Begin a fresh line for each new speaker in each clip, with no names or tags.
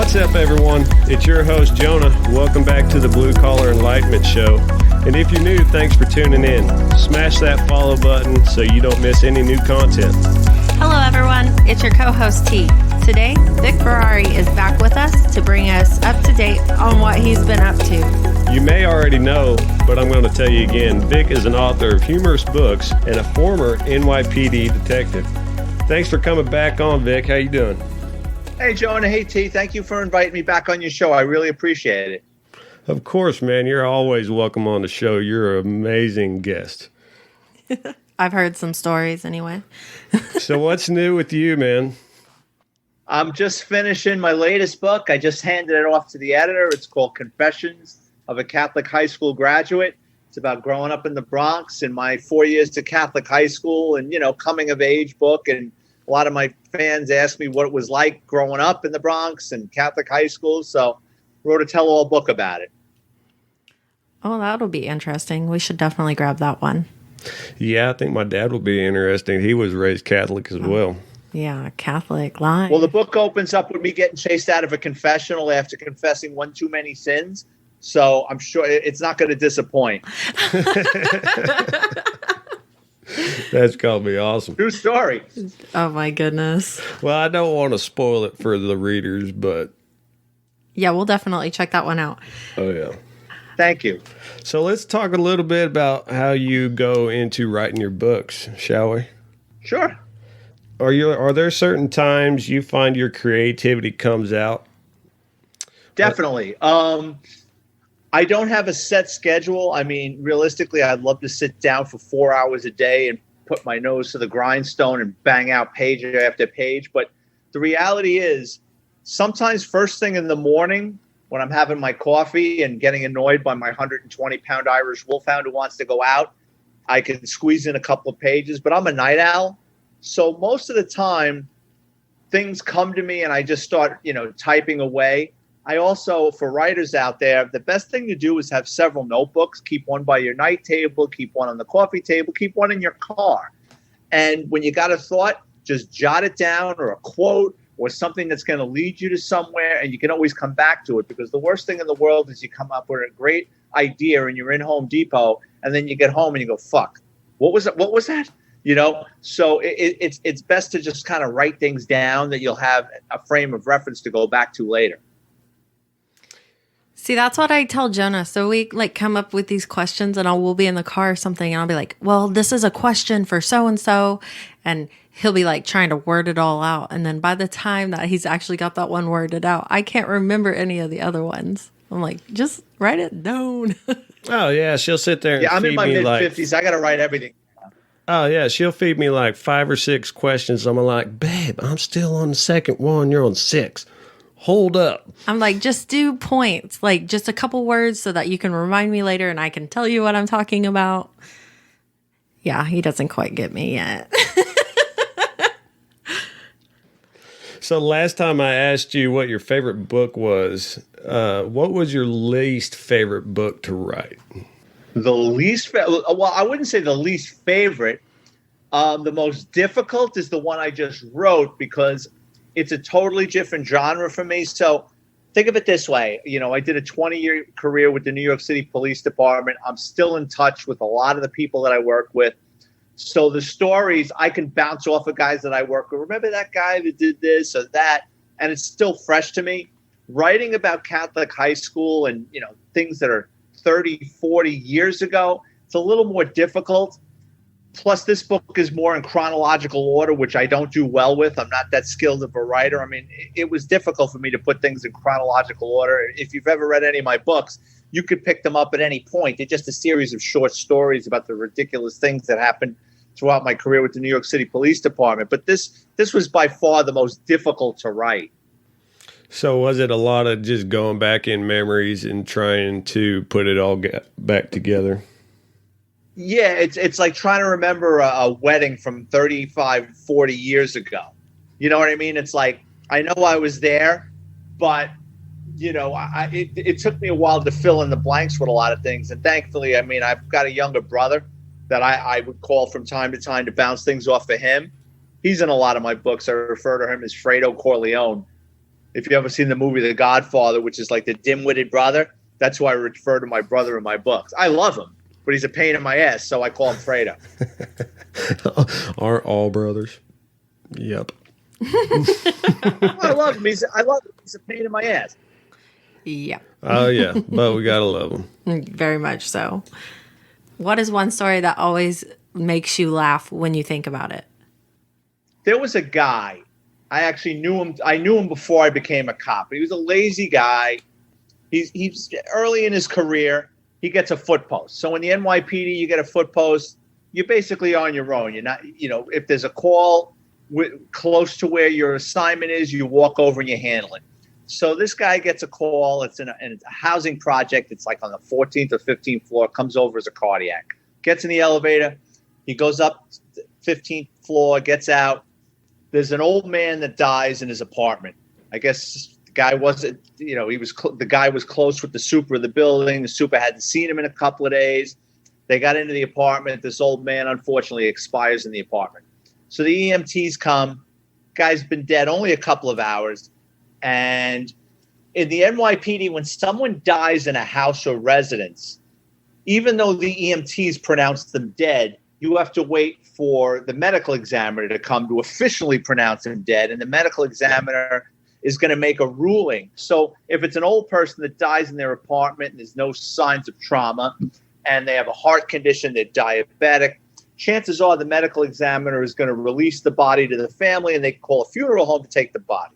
What's up, everyone? It's your host, Jonah. Welcome back to the Blue Collar Enlightenment Show. And if you're new, thanks for tuning in. Smash that follow button so you don't miss any new content.
Hello, everyone. It's your co-host, T. Today, Vic Ferrari is back with us to bring us up to date on what he's been up to.
You may already know, but I'm going to tell you again. Vic is an author of humorous books and a former NYPD detective. Thanks for coming back on, Vic. How you doing?
Hey, Jonah. Hey, T. Thank you for inviting me back on your show. I really appreciate it.
Of course, man. You're always welcome on the show. You're an amazing guest.
I've heard some stories anyway.
So what's new with you, man?
I'm just finishing my latest book. I just handed it off to the editor. It's called Confessions of a Catholic High School Graduate. It's about growing up in the Bronx and my 4 years to Catholic high school and, coming of age book. And a lot of my fans asked me what it was like growing up in the Bronx and Catholic high school. So wrote a tell-all book about it.
Oh, that'll be interesting. We should definitely grab that one.
Yeah, I think my dad will be interesting. He was raised Catholic as well.
Yeah, Catholic line.
Well, the book opens up with me getting chased out of a confessional after confessing one too many sins. So I'm sure it's not going to disappoint.
That's going to be awesome.
True story.
Oh, my goodness.
Well, I don't want to spoil it for the readers, but...
Yeah, we'll definitely check that one out.
Oh, yeah.
Thank you.
So let's talk a little bit about how you go into writing your books, shall we?
Sure.
Are there certain times you find your creativity comes out?
Definitely. I don't have a set schedule. I mean, realistically, I'd love to sit down for 4 hours a day and put my nose to the grindstone and bang out page after page. But the reality is sometimes first thing in the morning when I'm having my coffee and getting annoyed by my 120-pound Irish wolfhound who wants to go out, I can squeeze in a couple of pages. But I'm a night owl. So most of the time, things come to me and I just start, typing away. I also, for writers out there, the best thing to do is have several notebooks. Keep one by your night table, keep one on the coffee table, keep one in your car. And when you got a thought, just jot it down or a quote or something that's going to lead you to somewhere, and you can always come back to it, because the worst thing in the world is you come up with a great idea and you're in Home Depot and then you get home and you go, fuck, what was that? What was that? So it's best to just kind of write things down that you'll have a frame of reference to go back to later.
See, that's what I tell Jonah. So we come up with these questions and we'll be in the car or something and I'll be like, well, this is a question for so-and-so. And he'll be trying to word it all out. And then by the time that he's actually got that one worded out, I can't remember any of the other ones. I'm like, just write it down.
Oh, yeah. She'll sit there and
I'm in my
mid-50s.
I got to write everything.
Oh, yeah. She'll feed me 5 or 6 questions. I'm like, babe, I'm still on the second one. You're on 6. Hold up.
I'm like, just do points, just a couple words so that you can remind me later and I can tell you what I'm talking about. Yeah, he doesn't quite get me yet.
So last time I asked you what your favorite book was, what was your least favorite book to write?
Well, I wouldn't say the least favorite. The most difficult is the one I just wrote because it's a totally different genre for me. So think of it this way. I did a 20-year career with the New York City Police Department. I'm still in touch with a lot of the people that I work with. So the stories, I can bounce off of guys that I work with. Remember that guy that did this or that? And it's still fresh to me. Writing about Catholic high school and, things that are 30, 40 years ago, it's a little more difficult. Plus, this book is more in chronological order, which I don't do well with. I'm not that skilled of a writer. I mean, it was difficult for me to put things in chronological order. If you've ever read any of my books, you could pick them up at any point. They're just a series of short stories about the ridiculous things that happened throughout my career with the New York City Police Department. But this was by far the most difficult to write.
So was it a lot of just going back in memories and trying to put it all back together?
Yeah, it's like trying to remember a wedding from 35, 40 years ago. You know what I mean? It's like, I know I was there, but, it took me a while to fill in the blanks with a lot of things. And thankfully, I've got a younger brother that I would call from time to time to bounce things off of him. He's in a lot of my books. I refer to him as Fredo Corleone. if you ever seen the movie The Godfather, which is like the dim-witted brother, that's who I refer to my brother in my books. I love him, but he's a pain in my ass, so I call him Fredo.
Aren't all brothers? Yep.
I love him. He's a pain in my ass.
Yeah.
Oh, yeah. But we got to love him.
Very much so. What is one story that always makes you laugh when you think about it?
There was a guy. I actually knew him. I knew him before I became a cop. He was a lazy guy. He's early in his career. He gets a foot post. So in the NYPD, you get a foot post. You're basically on your own. You're not, if there's a call close to where your assignment is, you walk over and you handle it. So this guy gets a call. It's in a housing project. It's like on the 14th or 15th floor. Comes over as a cardiac. Gets in the elevator. He goes up to the 15th floor, gets out. There's an old man that dies in his apartment. I guess the guy wasn't, the guy was close with the super of the building. The super hadn't seen him in a couple of days. They got into the apartment. This old man, unfortunately, expires in the apartment. So the EMTs come. Guy's been dead only a couple of hours. And in the NYPD, when someone dies in a house or residence, even though the EMTs pronounce them dead, you have to wait for the medical examiner to come to officially pronounce them dead. And the medical examiner is going to make a ruling. So if it's an old person that dies in their apartment and there's no signs of trauma and they have a heart condition, they're diabetic, chances are the medical examiner is going to release the body to the family and they can call a funeral home to take the body.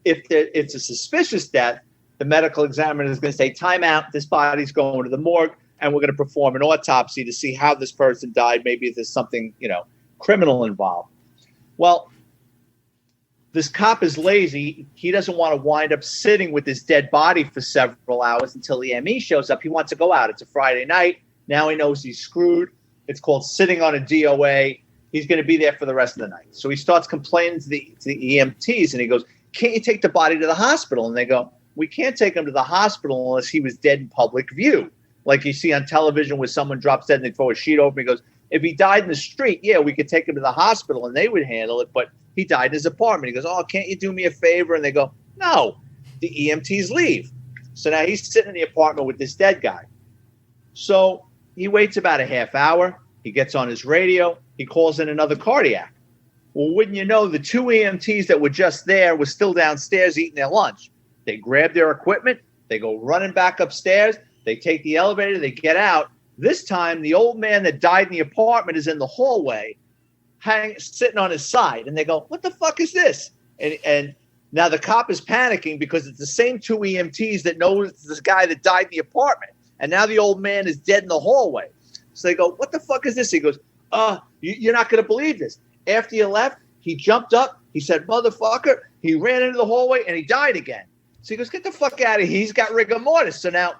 If it's a suspicious death, the medical examiner is going to say, time out, this body's going to the morgue, and we're going to perform an autopsy to see how this person died. Maybe there's something, criminal involved. Well, this cop is lazy. He doesn't want to wind up sitting with this dead body for several hours until the ME shows up. He wants to go out. It's a Friday night. Now he knows he's screwed. It's called sitting on a DOA. He's going to be there for the rest of the night. So he starts complaining to the EMTs, and he goes, can't you take the body to the hospital? And they go, we can't take him to the hospital unless he was dead in public view. Like you see on television where someone drops dead and they throw a sheet over him. He goes, if he died in the street, yeah, we could take him to the hospital and they would handle it. But he died in his apartment. He goes, oh, can't you do me a favor? And they go, no, the EMTs leave. So now he's sitting in the apartment with this dead guy. So he waits about a half hour. He gets on his radio. He calls in another cardiac. Well, wouldn't you know, the two EMTs that were just there were still downstairs eating their lunch. They grab their equipment. They go running back upstairs. They take the elevator. They get out. This time, the old man that died in the apartment is in the hallway, sitting on his side. And they go, what the fuck is this? And now the cop is panicking because it's the same two EMTs that know this guy that died in the apartment. And now the old man is dead in the hallway. So they go, what the fuck is this? He goes, you're not going to believe this. After you left, he jumped up. He said, motherfucker. He ran into the hallway and he died again. So he goes, get the fuck out of here. He's got rigor mortis. So now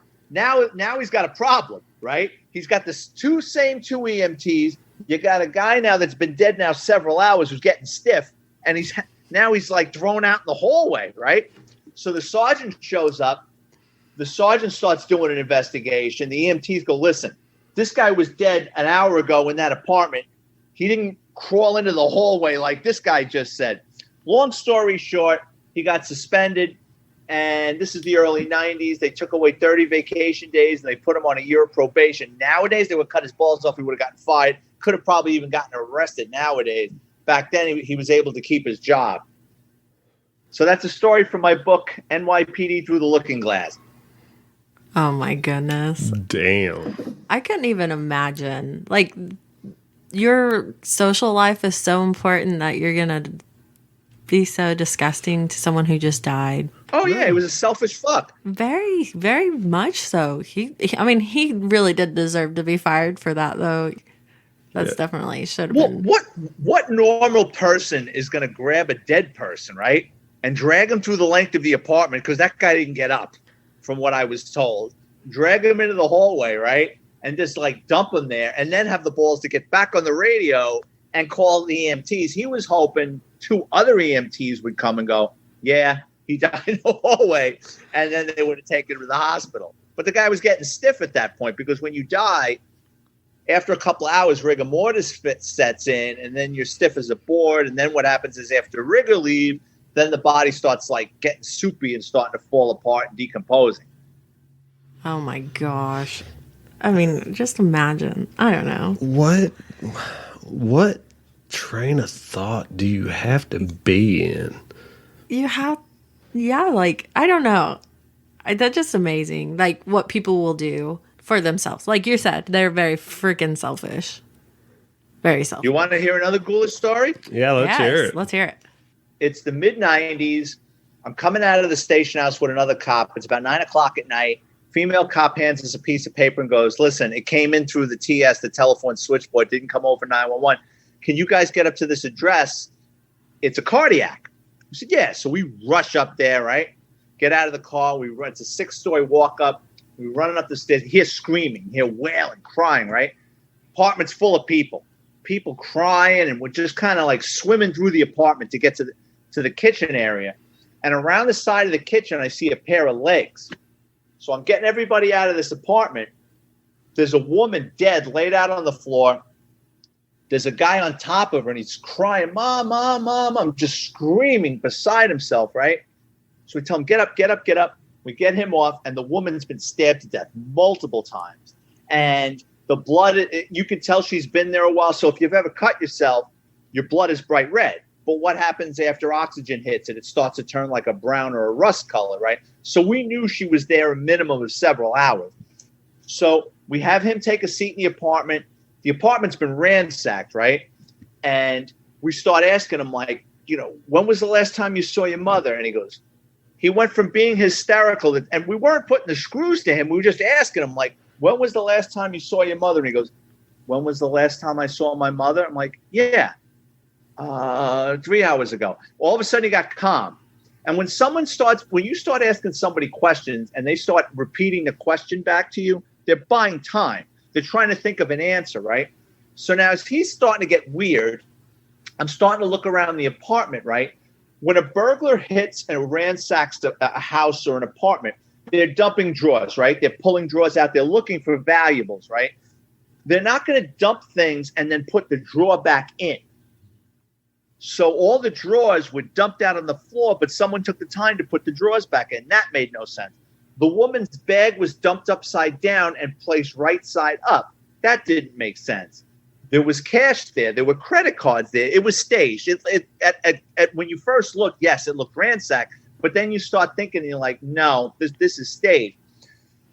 he's got a problem, right? He's got the same two EMTs. You got a guy now that's been dead now several hours who's getting stiff. And he's like thrown out in the hallway, right? So the sergeant shows up. The sergeant starts doing an investigation. The EMTs go, listen, this guy was dead an hour ago in that apartment. He didn't crawl into the hallway like this guy just said. Long story short, he got suspended, and this is the early 90s. They took away 30 vacation days, and they put him on a year of probation. Nowadays, they would cut his balls off. He would have gotten fired. Could have probably even gotten arrested nowadays. Back then, he was able to keep his job. So that's a story from my book, NYPD Through the Looking Glass.
Oh, my goodness.
Damn.
I couldn't even imagine. Like, your social life is so important that you're going to be so disgusting to someone who just died.
Oh, yeah. He was a selfish fuck.
Very, very much so. He really did deserve to be fired for that, though. That's definitely should have been.
What normal person is going to grab a dead person, right, and drag him through the length of the apartment, because that guy didn't get up, from what I was told. Drag him into the hallway, right, and just like dump him there, and then have the balls to get back on the radio and call the EMTs. He was hoping two other EMTs would come and go, yeah, he died in the hallway, and then they would have taken him to the hospital. But the guy was getting stiff at that point, because when you die, after a couple of hours, rigor mortis sets in, and then you're stiff as a board. And then what happens is after rigor leave, then the body starts like getting soupy and starting to fall apart and decomposing.
Oh my gosh. I mean, just imagine. I don't know.
What train of thought do you have to be in?
You have, yeah, like, I don't know. That's just amazing. Like, what people will do for themselves. Like you said, they're very freaking selfish. Very selfish.
You want to hear another ghoulish story?
Yeah, let's hear it.
Let's hear it.
It's the mid-'90s. I'm coming out of the station house with another cop. It's about 9 o'clock at night. Female cop hands us a piece of paper and goes, listen, it came in through the TS, the telephone switchboard, didn't come over 911. Can you guys get up to this address? It's a cardiac. We said, yeah. So we rush up there, right? Get out of the car. We run. It's a 6-story walk up. We're running up the stairs. Hear screaming, hear wailing, crying, right? Apartment's full of people crying, and we're just kind of like swimming through the apartment to get to the kitchen area. And around the side of the kitchen, I see a pair of legs. So I'm getting everybody out of this apartment. There's a woman dead, laid out on the floor. There's a guy on top of her, and he's crying, Mom, Mom, Mom. I'm just screaming beside himself, right? So we tell him, get up, get up, get up. We get him off, and the woman's been stabbed to death multiple times. And the blood, you can tell she's been there a while. So if you've ever cut yourself, your blood is bright red. But what happens after oxygen hits it? It starts to turn like a brown or a rust color, right? So we knew she was there a minimum of several hours. So we have him take a seat in the apartment. The apartment's been ransacked, right? And we start asking him, like, when was the last time you saw your mother? And he went from being hysterical, and we weren't putting the screws to him. We were just asking him, like, when was the last time you saw your mother? And he goes, when was the last time I saw my mother? I'm like, yeah, 3 hours ago. All of a sudden he got calm. And when you start asking somebody questions and they start repeating the question back to you, they're buying time. They're trying to think of an answer, right? So now as he's starting to get weird, I'm starting to look around the apartment, right? When a burglar hits and ransacks a house or an apartment, they're dumping drawers, right? They're pulling drawers out. They're looking for valuables, right? They're not going to dump things and then put the drawer back in. So all the drawers were dumped out on the floor, but someone took the time to put the drawers back in. That made no sense. The woman's bag was dumped upside down and placed right side up. That didn't make sense. There was cash there. There were credit cards there. It was staged. When you first look, yes, it looked ransacked. But then you start thinking, and you're like, no, this is staged.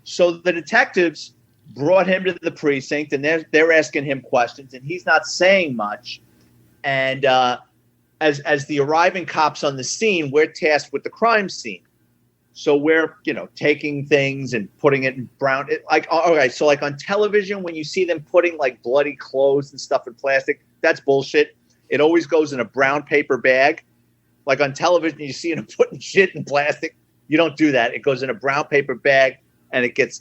So the detectives brought him to the precinct, and they're asking him questions, and he's not saying much. And as the arriving cops on the scene, we're tasked with the crime scene. So we're, taking things and putting it in brown. So like on television, when you see them putting like bloody clothes and stuff in plastic, that's bullshit. It always goes in a brown paper bag. Like on television, you see them putting shit in plastic. You don't do that. It goes in a brown paper bag, and it gets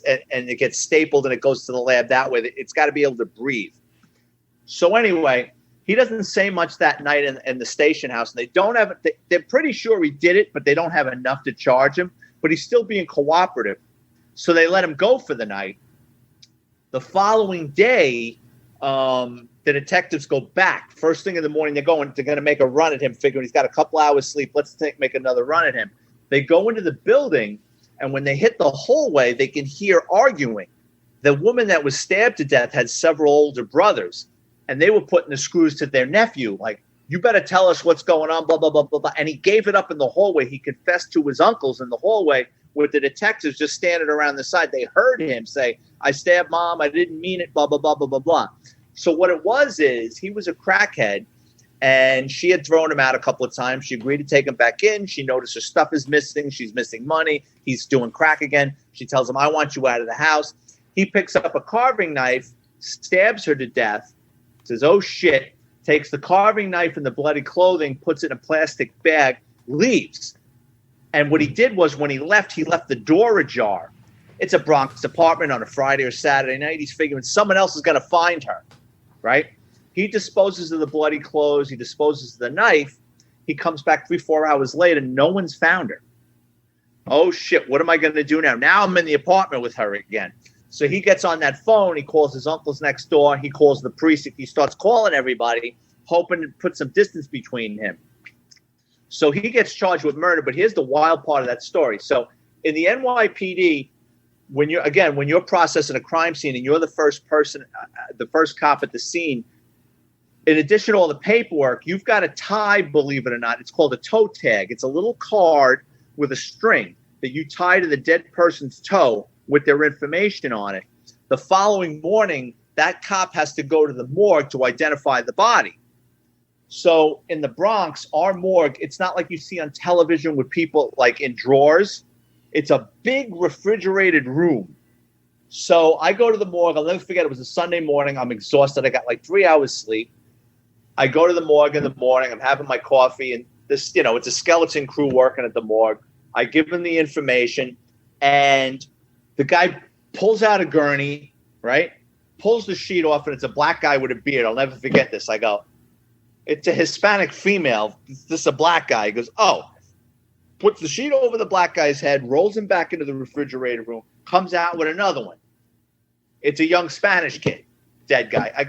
stapled, and it goes to the lab that way. It's got to be able to breathe. So anyway, he doesn't say much that night in the station house, and they're pretty sure he did it, but they don't have enough to charge him. But he's still being cooperative. So they let him go for the night. The following day, the detectives go back. First thing in the morning, they're going to make a run at him, figuring he's got a couple hours sleep. Let's make another run at him. They go into the building, and when they hit the hallway, they can hear arguing. The woman that was stabbed to death had several older brothers, and they were putting the screws to their nephew, like, you better tell us what's going on, blah, blah, blah, blah, blah. And he gave it up in the hallway. He confessed to his uncles in the hallway with the detectives just standing around the side. They heard him say, I stabbed Mom. I didn't mean it, blah, blah, blah, blah, blah, blah. So what it was is he was a crackhead, and she had thrown him out a couple of times. She agreed to take him back in. She noticed her stuff is missing. She's missing money. He's doing crack again. She tells him, I want you out of the house. He picks up a carving knife, stabs her to death, says, oh, shit. Takes the carving knife and the bloody clothing, puts it in a plastic bag, leaves. And what he did was when he left the door ajar. It's a Bronx apartment on a Friday or Saturday night. He's figuring someone else is going to find her, right? He disposes of the bloody clothes. He disposes of the knife. He comes back 3-4 hours later. No one's found her. Oh, shit. What am I going to do now? Now I'm in the apartment with her again. So he gets on that phone. He calls his uncles next door. He calls the precinct. He starts calling everybody, hoping to put some distance between him. So he gets charged with murder. But here's the wild part of that story. So in the NYPD, when you're processing a crime scene and you're the first person, the first cop at the scene, in addition to all the paperwork, you've got to tie, believe it or not, it's called a toe tag. It's a little card with a string that you tie to the dead person's toe with their information on it. The following morning, that cop has to go to the morgue to identify the body. So in the Bronx, our morgue, it's not like you see on television with people like in drawers. It's a big refrigerated room. So I go to the morgue. I'll never forget. It was a Sunday morning. I'm exhausted. I got like 3 hours sleep. I go to the morgue in the morning. I'm having my coffee, and this, it's a skeleton crew working at the morgue. I give them the information, and the guy pulls out a gurney, right? Pulls the sheet off, and it's a black guy with a beard. I'll never forget this. I go, it's a Hispanic female. This is a black guy. He goes, oh. Puts the sheet over the black guy's head, rolls him back into the refrigerator room, comes out with another one. It's a young Spanish kid, dead guy. I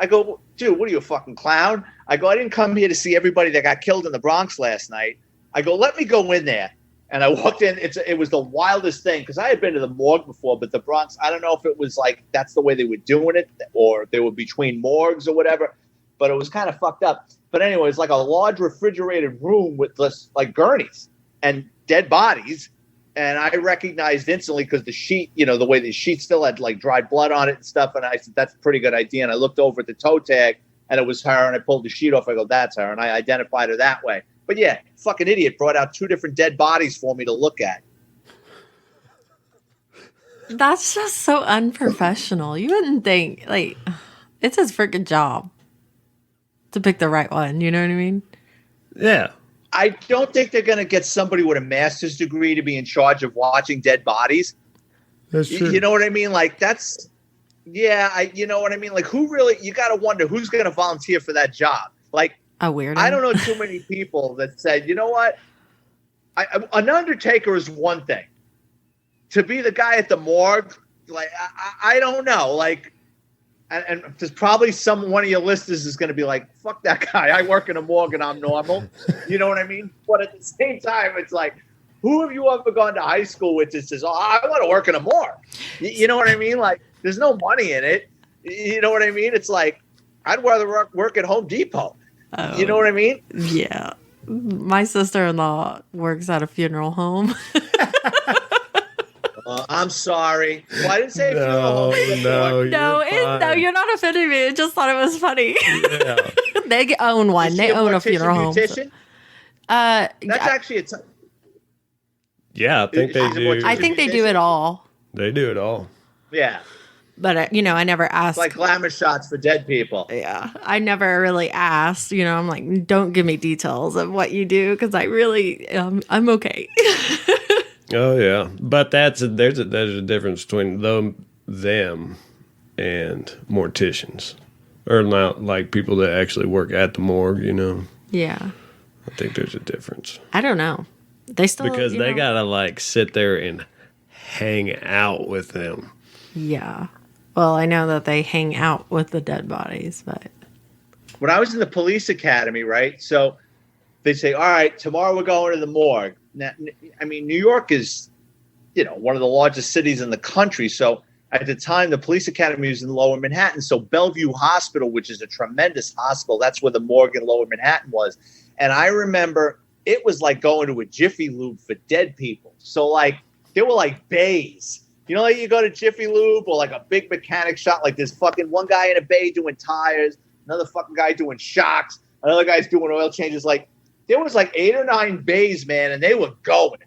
go, dude, what are you, a fucking clown? I go, I didn't come here to see everybody that got killed in the Bronx last night. I go, let me go in there. And I walked in. It was the wildest thing because I had been to the morgue before, but the Bronx, I don't know if it was like that's the way they were doing it or they were between morgues or whatever, but it was kind of fucked up. But anyway, it's like a large refrigerated room with this, like gurneys and dead bodies. And I recognized instantly because the sheet, the way the sheet still had like dried blood on it and stuff. And I said, that's a pretty good idea. And I looked over at the toe tag and it was her. And I pulled the sheet off. I go, that's her. And I identified her that way. But yeah, fucking idiot brought out 2 different dead bodies for me to look at.
That's just so unprofessional. You wouldn't think, like, it's his freaking job to pick the right one. You know what I mean?
Yeah.
I don't think they're going to get somebody with a master's degree to be in charge of watching dead bodies.
That's true.
You know what I mean? Like, you know what I mean? Like, who really, you got to wonder who's going to volunteer for that job. Like,
a weirdo.
I don't know too many people that said, you know what? An undertaker is one thing. To be the guy at the morgue, like, I don't know. Like, and there's probably one of your listeners is going to be like, fuck that guy. I work in a morgue and I'm normal. You know what I mean? But at the same time, it's like, who have you ever gone to high school with that says, oh, I want to work in a morgue? You know what I mean? Like, there's no money in it. You know what I mean? It's like, I'd rather work at Home Depot. Oh, you know what I mean?
Yeah. My sister-in-law works at a funeral home.
I'm sorry. Well, I didn't say funeral home.
No, you're not offending me. I just thought it was funny. Yeah. They own one. They own a funeral home. So.
That's actually
yeah, I think they do.
I think they do it all.
They do it all.
Yeah.
But, I never asked.
It's like glamour shots for dead people.
Yeah. I never really asked. I'm like, don't give me details of what you do because I really, I'm okay.
Oh, yeah. But there's a difference between them and morticians. Or not like people that actually work at the morgue,
Yeah.
I think there's a difference.
I don't know. They still
because they gotta like sit there and hang out with them.
Yeah. Well, I know that they hang out with the dead bodies, but
when I was in the police academy, right? So they say, all right, tomorrow we're going to the morgue. Now, I mean, New York is, one of the largest cities in the country. So at the time, the police academy was in Lower Manhattan. So Bellevue Hospital, which is a tremendous hospital, that's where the morgue in Lower Manhattan was. And I remember it was like going to a Jiffy Lube for dead people. So like there were like bays. Like you go to Jiffy Lube or like a big mechanic shop, like there's fucking one guy in a bay doing tires, another fucking guy doing shocks, another guy's doing oil changes. Like there was like 8 or 9 bays, man, and they were going.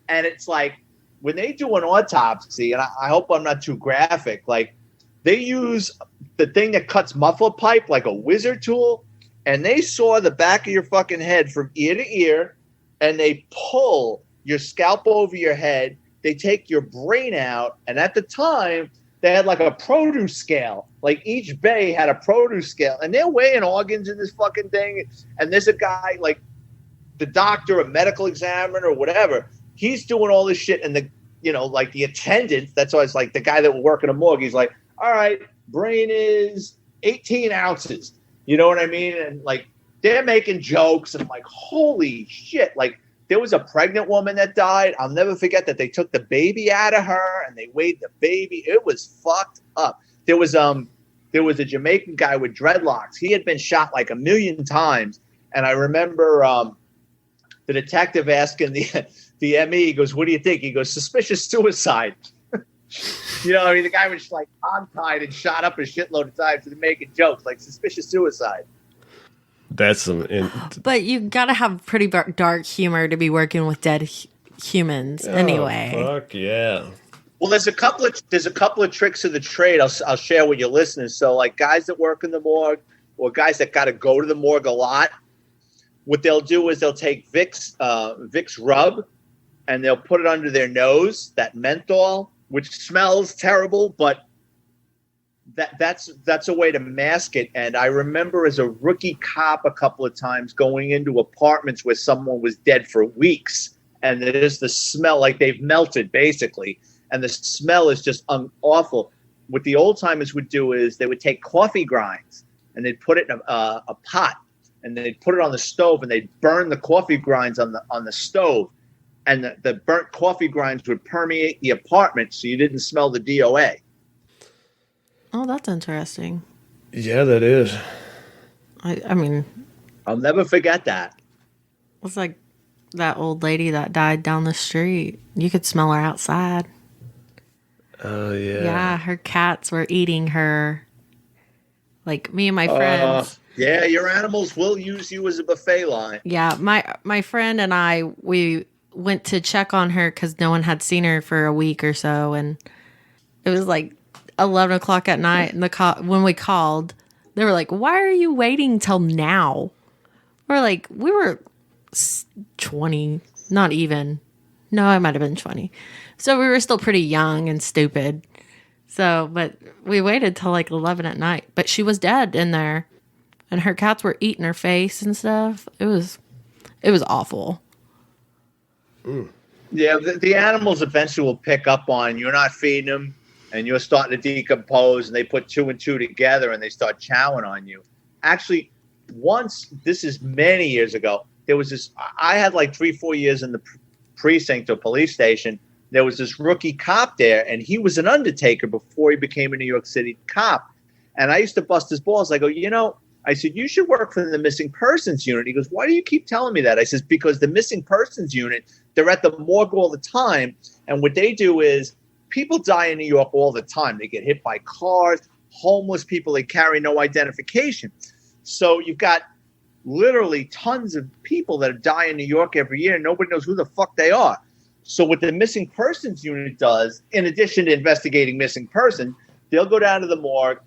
And it's like when they do an autopsy, and I hope I'm not too graphic, like they use the thing that cuts muffler pipe like a wizard tool, and they saw the back of your fucking head from ear to ear, and they pull your scalp over your head. They take your brain out, and at the time, they had like a produce scale. Like each bay had a produce scale, and they're weighing organs in this fucking thing. And there's a guy, like the doctor, a medical examiner, or whatever. He's doing all this shit, and like the attendant. That's why it's like the guy that will work in a morgue. He's like, "All right, brain is 18 ounces." You know what I mean? And like they're making jokes, and I'm like, holy shit! Like there was a pregnant woman that died. I'll never forget that they took the baby out of her and they weighed the baby. It was fucked up. There was a Jamaican guy with dreadlocks. He had been shot like 1,000,000 times, and I remember the detective asking the ME. He goes, "What do you think?" He goes, "Suspicious suicide." I mean, the guy was like hog-tied and shot up a shitload of times, and they're making jokes like suspicious suicide.
That's some.
But you gotta have pretty dark humor to be working with dead humans, anyway.
Fuck yeah.
Well, there's a couple of tricks of the trade I'll share with your listeners. So, like guys that work in the morgue or guys that got to go to the morgue a lot, what they'll do is they'll take Vicks rub and they'll put it under their nose, that menthol, which smells terrible, but that's a way to mask it. And I remember as a rookie cop a couple of times going into apartments where someone was dead for weeks, and there's the smell like they've melted basically, and the smell is just awful. What the old timers would do is they would take coffee grinds and they'd put it in a pot, and they'd put it on the stove, and they'd burn the coffee grinds on the stove, and the burnt coffee grinds would permeate the apartment so you didn't smell the DOA.
Oh, that's interesting.
Yeah, that is.
I mean,
I'll never forget that.
It's like that old lady that died down the street. You could smell her outside.
Oh, yeah.
Yeah, her cats were eating her. Like me and my friends.
Yeah, your animals will use you as a buffet line.
Yeah, my friend and I, we went to check on her because no one had seen her for a week or so, and it was like 11 o'clock at night, and when we called, they were like, "Why are you waiting till now?" We're like, we were 20, not even. No, I might have been 20. So we were still pretty young and stupid. So, but we waited till like 11 at night. But she was dead in there, and her cats were eating her face and stuff. It was awful.
Mm.
Yeah, the animals eventually will pick up on you're not feeding them, and you're starting to decompose, and they put 2 and 2 together, and they start chowing on you. Actually, once, this is many years ago, there was this, I had like 3-4 years in the precinct or police station. There was this rookie cop there, and he was an undertaker before he became a New York City cop. And I used to bust his balls. I go, I said, you should work for the missing persons unit. He goes, why do you keep telling me that? I says, because the missing persons unit, they're at the morgue all the time. And what they do is, people die in New York all the time. They get hit by cars, homeless people, they carry no identification. So you've got literally tons of people that die in New York every year, and nobody knows who the fuck they are. So what the missing persons unit does, in addition to investigating missing person, they'll go down to the morgue,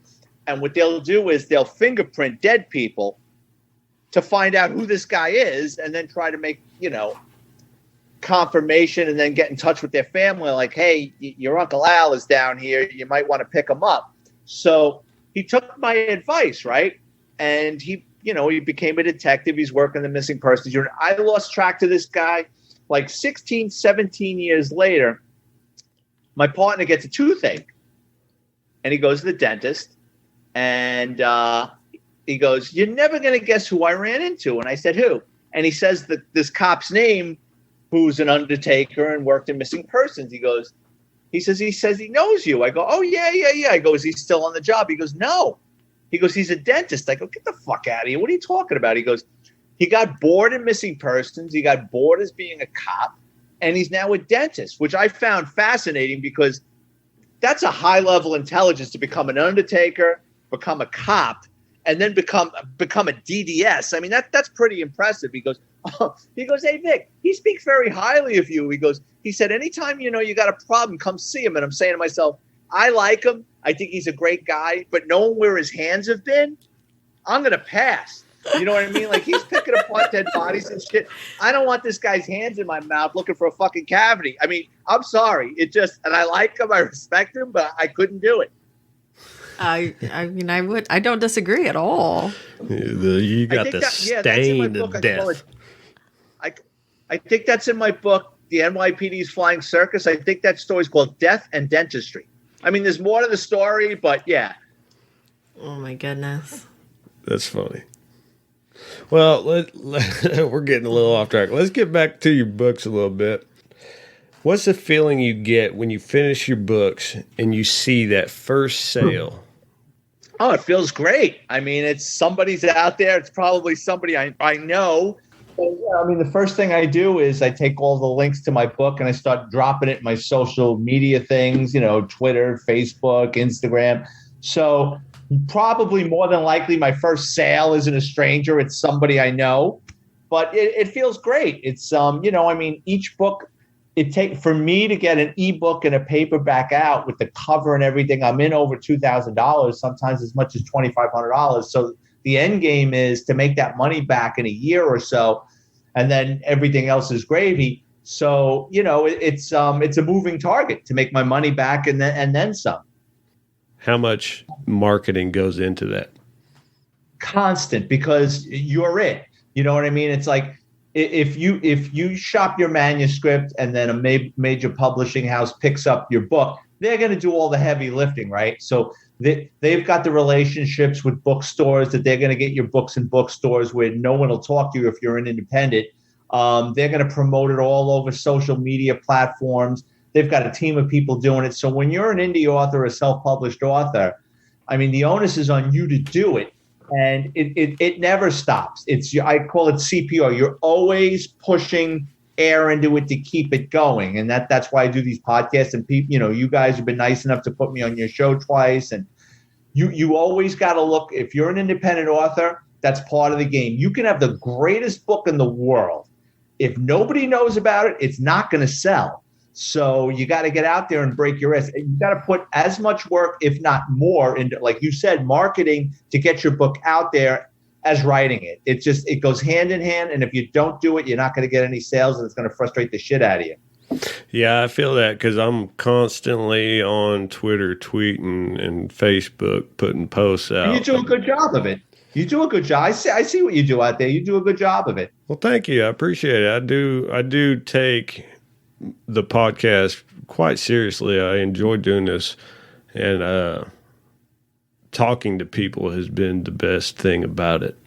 and what they'll do is they'll fingerprint dead people to find out who this guy is, and then try to make, confirmation, and then get in touch with their family like, hey, your Uncle Al is down here, you might want to pick him up. So he took my advice, right? And he became a detective. He's working the missing persons unit. I lost track to this guy like 16, 17 years later. My partner gets a toothache, and he goes to the dentist, and he goes, you're never going to guess who I ran into. And I said, who? And he says this cop's name, who's an undertaker and worked in missing persons. He says he knows you. I go, oh, yeah. I go, is he still on the job? He goes, no. He goes, he's a dentist. I go, get the fuck out of here. What are you talking about? He goes, he got bored in missing persons. He got bored as being a cop, and he's now a dentist, which I found fascinating because that's a high-level intelligence to become an undertaker, become a cop, and then become a DDS. I mean, that's pretty impressive. He goes, hey, Vic, he speaks very highly of you. He said, anytime, you got a problem, come see him. And I'm saying to myself, I like him. I think he's a great guy, but knowing where his hands have been, I'm going to pass. You know what I mean? Like, he's picking apart dead bodies and shit. I don't want this guy's hands in my mouth looking for a fucking cavity. I mean, I'm sorry. And I like him. I respect him, but I couldn't do it.
I don't disagree at all.
You got the stain of death.
I think that's in my book, The NYPD's Flying Circus. I think that story's called Death and Dentistry. I mean, there's more to the story, but yeah.
Oh, my goodness.
That's funny. Well, we're getting a little off track. Let's get back to your books a little bit. What's the feeling you get when you finish your books and you see that first sale?
Oh, it feels great. I mean, it's somebody's out there. It's probably somebody I know. So, yeah, I mean, the first thing I do is I take all the links to my book and I start dropping it in my social media things, Twitter, Facebook, Instagram. So probably more than likely my first sale isn't a stranger. It's somebody I know. But it feels great. It's, each book, for me to get an ebook and a paperback out with the cover and everything, I'm in over $2,000, sometimes as much as $2,500. So the end game is to make that money back in a year or so, and then everything else is gravy. So it's a moving target to make my money back and then some.
How much marketing goes into that?
Constant, because you're it. You know what I mean? It's like, if you shop your manuscript and then a major publishing house picks up your book, they're going to do all the heavy lifting, right? So they've got the relationships with bookstores that they're going to get your books in bookstores where no one will talk to you if you're an independent. They're going to promote it all over social media platforms. They've got a team of people doing it. So when you're an indie author, a self-published author, I mean, the onus is on you to do it. And it never stops. I call it CPR. You're always pushing air into it to keep it going. And that's why I do these podcasts. And people, you guys have been nice enough to put me on your show twice. And you always got to look, if you're an independent author, that's part of the game. You can have the greatest book in the world. If nobody knows about it, it's not going to sell. So you got to get out there and break your ass. You got to put as much work, if not more, into, like you said, marketing to get your book out there as writing it. It goes hand in hand. And if you don't do it, you're not going to get any sales, and it's going to frustrate the shit out of you.
Yeah, I feel that because I'm constantly on Twitter tweeting and Facebook putting posts out.
And you do a good job of it. You do a good job. I see what you do out there. You do a good job of it.
Well, thank you. I appreciate it. I do take the podcast quite seriously. I enjoy doing this, and talking to people has been the best thing about it.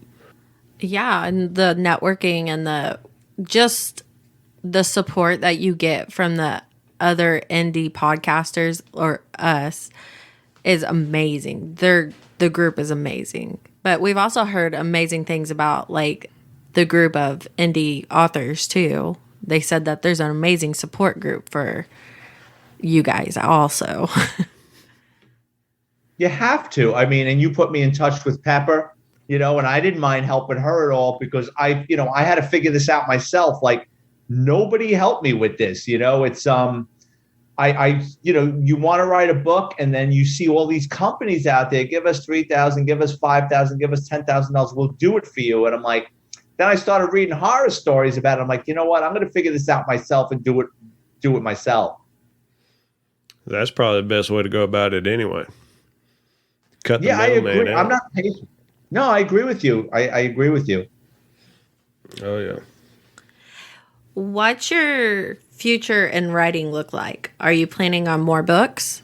Yeah, and the networking and the support that you get from the other indie podcasters or us is amazing. The group is amazing. But we've also heard amazing things about like the group of indie authors too. They said that there's an amazing support group for you guys also.
You have to. I mean, and you put me in touch with Pepper, and I didn't mind helping her at all because I had to figure this out myself. Like nobody helped me with this, it's, you want to write a book and then you see all these companies out there, give us $3,000, give us $5,000, give us $10,000. We'll do it for you. And I'm like, then I started reading horror stories about it. I'm like, you know what? I'm going to figure this out myself and do it myself.
That's probably the best way to go about it anyway. Cut the
I agree.
middleman out.
I'm not patient. No, I agree with you. I agree with you.
Oh, yeah.
What's your future in writing look like? Are you planning on more books?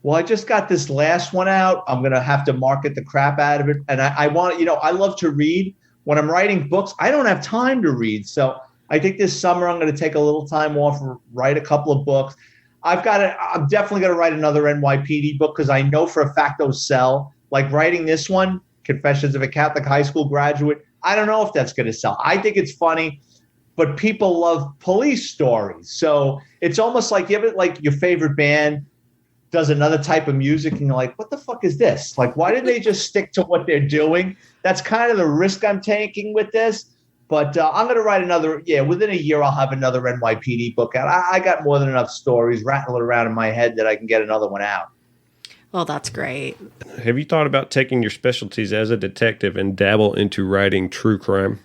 Well, I just got this last one out. I'm going to have to market the crap out of it. And I want, I love to read. When I'm writing books, I don't have time to read. So I think this summer I'm going to take a little time off, write a couple of books. I'm definitely going to write another NYPD book because I know for a fact those sell. Like writing this one, Confessions of a Catholic High School Graduate, I don't know if that's going to sell. I think it's funny, but people love police stories. So it's almost like you have like your favorite band does another type of music and you're like, what the fuck is this? Like, why didn't they just stick to what they're doing? That's kind of the risk I'm taking with this. But I'm going to write within a year, I'll have another NYPD book out. I got more than enough stories rattling around in my head that I can get another one out.
Well, that's great.
Have you thought about taking your specialties as a detective and dabble into writing true crime?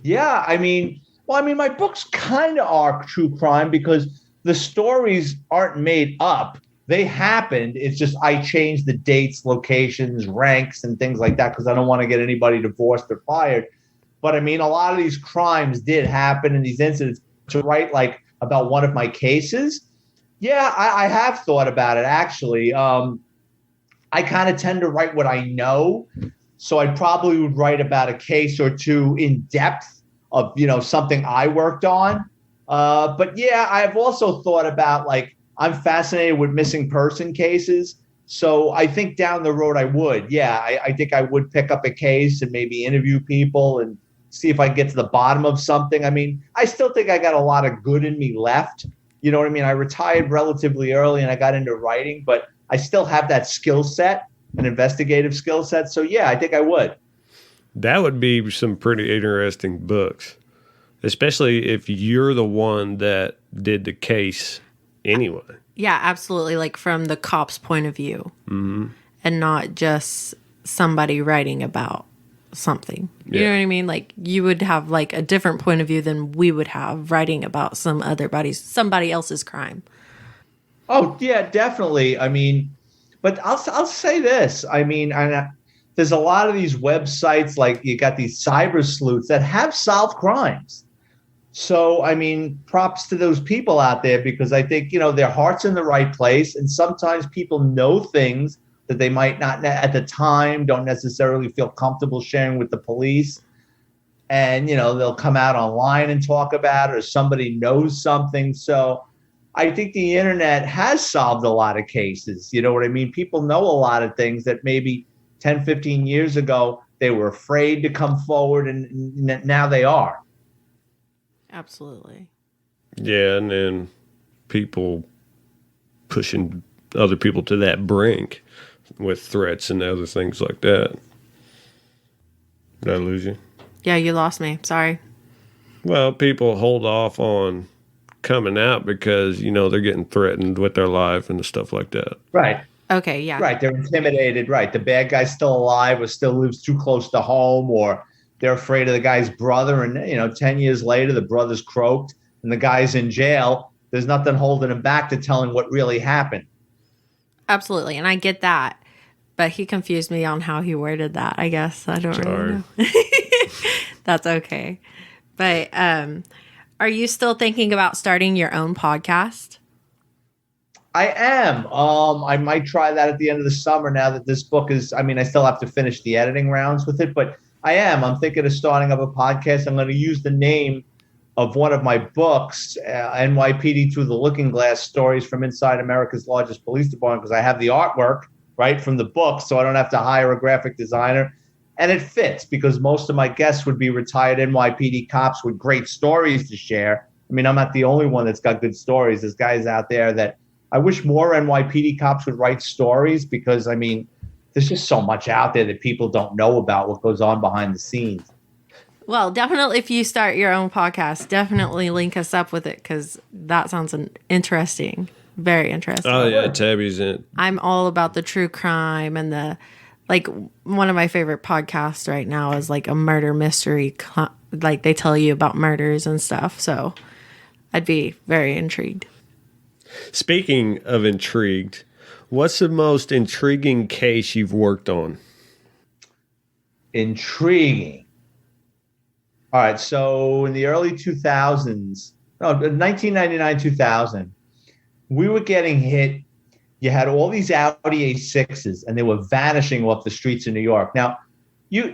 Yeah, I mean, my books kind of are true crime because the stories aren't made up. They happened. It's just I changed the dates, locations, ranks, and things like that because I don't want to get anybody divorced or fired. But I mean, a lot of these crimes did happen in these incidents. To write like about one of my cases, yeah, I have thought about it actually. I kind of tend to write what I know, So I probably would write about a case or two in depth of, something I worked on. But yeah, I've also thought about, like, I'm fascinated with missing person cases. So I think down the road I would. Yeah, I think I would pick up a case and maybe interview people and see if I can get to the bottom of something. I mean, I still think I got a lot of good in me left. You know what I mean? I retired relatively early and I got into writing, but I still have that skill set, an investigative skill set. So yeah, I think I would.
That would be some pretty interesting books, especially if you're the one that did the case anyway.
Yeah, absolutely. Like from the cop's point of view, and not just somebody writing about something. You know what I mean? Like you would have like a different point of view than we would have writing about somebody else's crime.
Oh yeah, definitely. I mean, but I'll say this. I mean, there's a lot of these websites, like you got these cyber sleuths that have solved crimes. So, I mean, props to those people out there, because I think, their heart's in the right place. And sometimes people know things that they might not at the time don't necessarily feel comfortable sharing with the police. And, they'll come out online and talk about it, or somebody knows something. So I think the internet has solved a lot of cases. You know what I mean? People know a lot of things that maybe 10, 15 years ago, they were afraid to come forward, and now they are.
Absolutely.
Yeah, and then people pushing other people to that brink with threats and other things like that. Did I lose you?
Yeah, you lost me. Sorry.
Well, people hold off on coming out because, they're getting threatened with their life and stuff like that.
Right.
Okay, yeah.
Right. They're intimidated. Right. The bad guy's still alive or still lives too close to home, or they're afraid of the guy's brother. And, 10 years later, the brother's croaked and the guy's in jail. There's nothing holding him back to telling what really happened.
Absolutely. And I get that. But he confused me on how he worded that, I guess. I don't really know. That's okay. But are you still thinking about starting your own podcast?
I am. I might try that at the end of the summer now that this book is, I still have to finish the editing rounds with it, but I am. I'm thinking of starting up a podcast. I'm going to use the name of one of my books, NYPD Through the Looking Glass, Stories from Inside America's Largest Police Department, because I have the artwork, right, from the book, so I don't have to hire a graphic designer. And it fits because most of my guests would be retired NYPD cops with great stories to share. I'm not the only one that's got good stories. There's guys out there that I wish more NYPD cops would write stories, because, there's just so much out there that people don't know about what goes on behind the scenes.
Well, definitely if you start your own podcast, definitely link us up with it, because that sounds interesting. Very interesting.
Oh, yeah, Tabby's in it.
I'm all about the true crime and one of my favorite podcasts right now is like a murder mystery. Like they tell you about murders and stuff. So I'd be very intrigued.
Speaking of intrigued, what's the most intriguing case you've worked on?
Intriguing. All right. So in the early 2000s, 1999, 2000, we were getting hit. You had all these Audi A6s, and they were vanishing off the streets of New York. Now,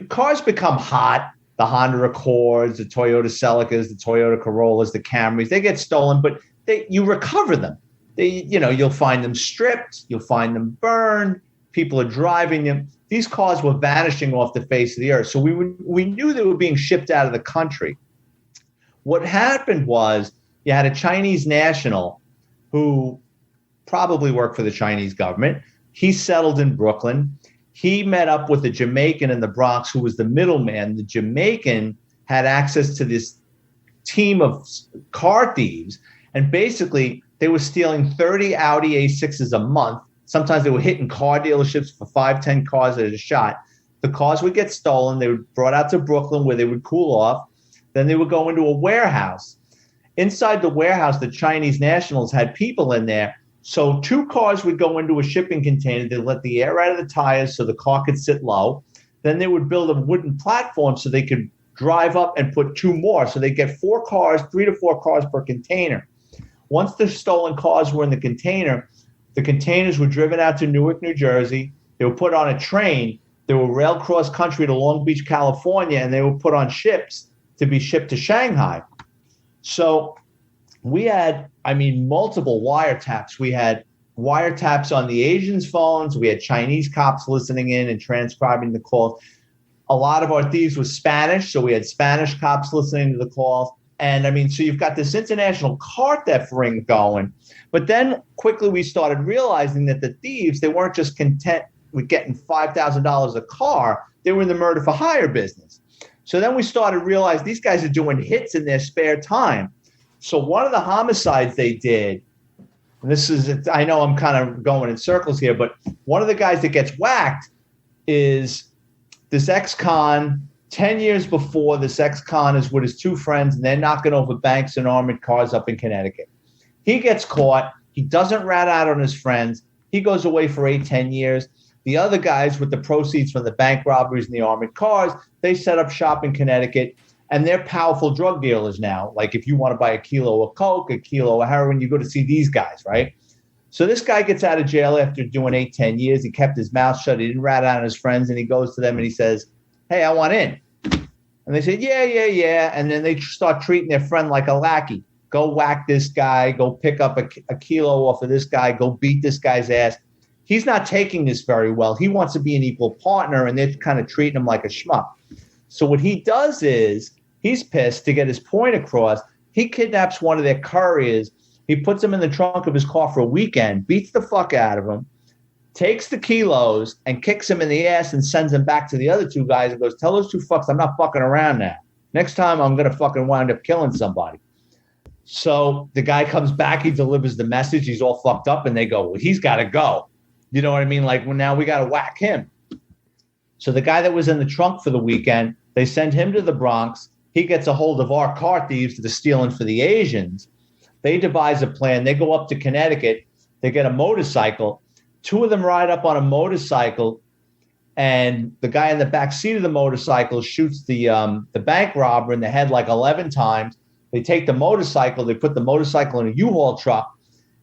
cars become hot. The Honda Accords, the Toyota Celicas, the Toyota Corollas, the Camrys, they get stolen, but you recover them. You'll find them stripped. You'll find them burned. People are driving them. These cars were vanishing off the face of the earth. So we knew they were being shipped out of the country. What happened was you had a Chinese national who probably worked for the Chinese government. He settled in Brooklyn. He met up with a Jamaican in the Bronx who was the middleman. The Jamaican had access to this team of car thieves, and basically they were stealing 30 Audi A6s a month. Sometimes they were hitting car dealerships for 5, 10 cars at a shot. The cars would get stolen. They were brought out to Brooklyn where they would cool off. Then they would go into a warehouse. Inside the warehouse, the Chinese nationals had people in there. So 2 cars would go into a shipping container. They'd let the air out of the tires so the car could sit low. Then they would build a wooden platform so they could drive up and put 2 more. So they get 4 cars, 3 to 4 cars per container. Once the stolen cars were in the containers were driven out to Newark, New Jersey. They were put on a train. They were railed cross country to Long Beach, California, and they were put on ships to be shipped to Shanghai. So we had, multiple wiretaps. We had wiretaps on the Asians' phones. We had Chinese cops listening in and transcribing the calls. A lot of our thieves were Spanish, so we had Spanish cops listening to the calls. And so you've got this international car theft ring going. But then quickly we started realizing that the thieves, they weren't just content with getting $5,000 a car. They were in the murder for hire business. So then we started realizing these guys are doing hits in their spare time. So one of the homicides they did, and this is, I know I'm kind of going in circles here, but one of the guys that gets whacked is this ex-con. 10 years before, this ex-con is with his two friends, and they're knocking over banks and armored cars up in Connecticut. He gets caught. He doesn't rat out on his friends. He goes away for 8-10 years. The other guys with the proceeds from the bank robberies and the armored cars, they set up shop in Connecticut, and they're powerful drug dealers now. Like if you want to buy a kilo of coke, a kilo of heroin, you go to see these guys, right? So this guy gets out of jail after doing 8-10 years. He kept his mouth shut. He didn't rat out on his friends, and he goes to them and he says, "Hey, I want in." And they said, yeah. And then they start treating their friend like a lackey. Go whack this guy. Go pick up a kilo off of this guy. Go beat this guy's ass. He's not taking this very well. He wants to be an equal partner, and they're kind of treating him like a schmuck. So what he does is he's pissed to get his point across. He kidnaps one of their couriers. He puts him in the trunk of his car for a weekend, beats the fuck out of him, takes the kilos and kicks him in the ass and sends him back to the other two guys and goes, "Tell those two fucks I'm not fucking around now. Next time I'm going to fucking wind up killing somebody." So the guy comes back, he delivers the message, he's all fucked up, and they go, "Well, he's got to go." You know what I mean? Like, well, now we got to whack him. So the guy that was in the trunk for the weekend, they send him to the Bronx. He gets a hold of our car thieves that are stealing for the Asians. They devise a plan. They go up to Connecticut. They get a motorcycle. Two of them ride up on a motorcycle, and the guy in the back seat of the motorcycle shoots the bank robber in the head like 11 times. They take the motorcycle, they put the motorcycle in a U-Haul truck,